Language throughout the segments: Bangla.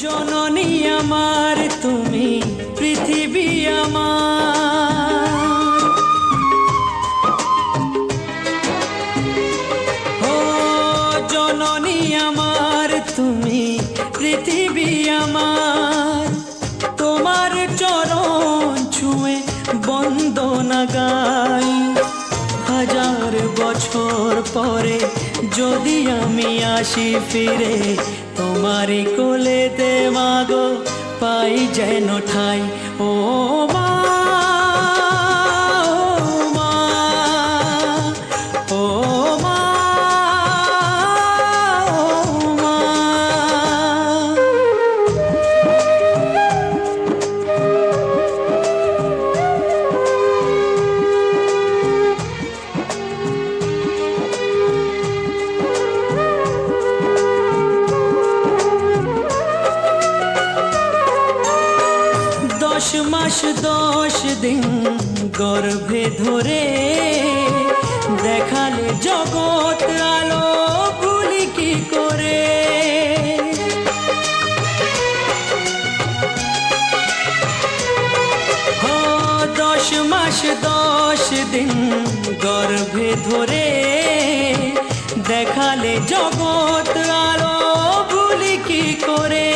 জননী আমার তুমি পৃথিবী আমার, ও জননী আমার তুমি পৃথিবী আমার। তোমার চরণ ছুঁয়ে বন্দনা গাই, হাজার বছর পরে যদি আমি আসি ফিরে, তোমারই কোলেতে মাগো পাই যেন ঠাই। ও মা, ও মা, ও মা। দশ মাস 10 দিন গর্ভে ধরে দেখালে জগৎ আলো ভুলি কি করে। 10 মাস 10 দিন গর্ভে ধরে দেখালে জগৎ আলো ভুলি কি করে।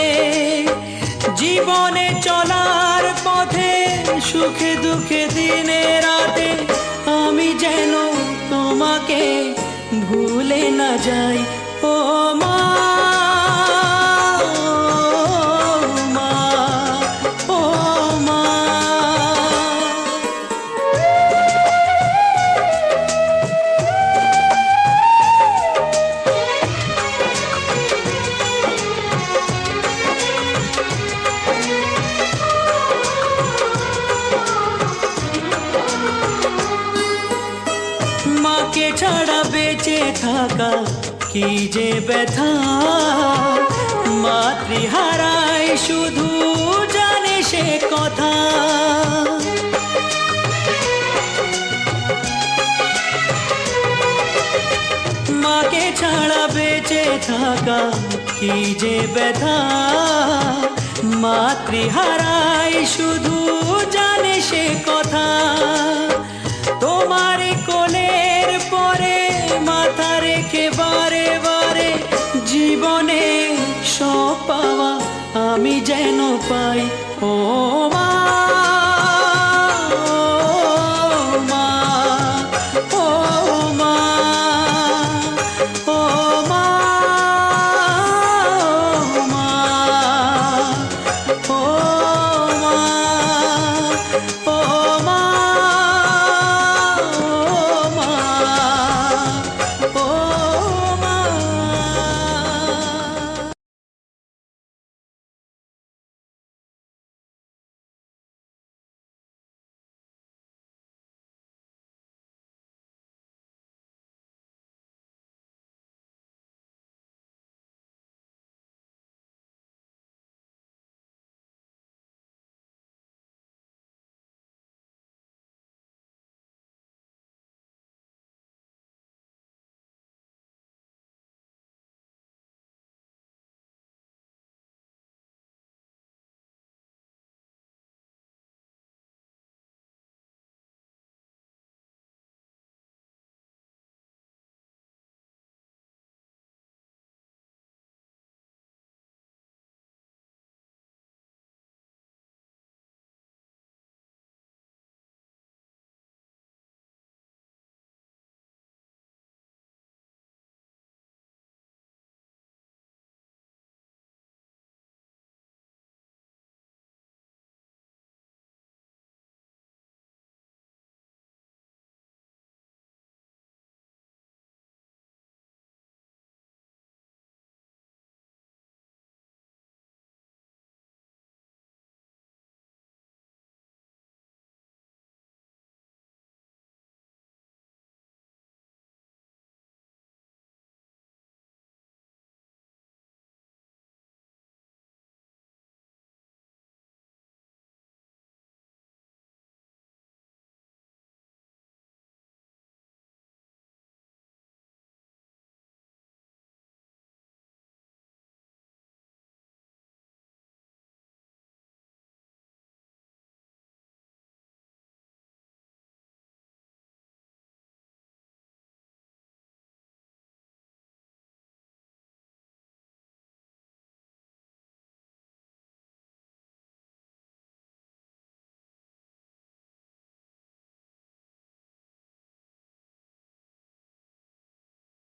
জীবনে চলার পথে সুখে দুঃখে দিনে রাতে আমি যেন তোমাকে ভুলে না যাই। ও মা, ও মা, ও মা। মাকে ছাড়া বেঁচে থাকা কি যে ব্যথা, মাতৃহারায় শুধু জানে সে কথা। মাকে ছাড়া বেঁচে থাকা কি যে ব্যথা, মাতৃহারায় শুধু জানে সে কথা। তোমার কোলের পরে মাথা রেখে বারে বারে জীবনে সব পাওয়া আমি যেন পাই।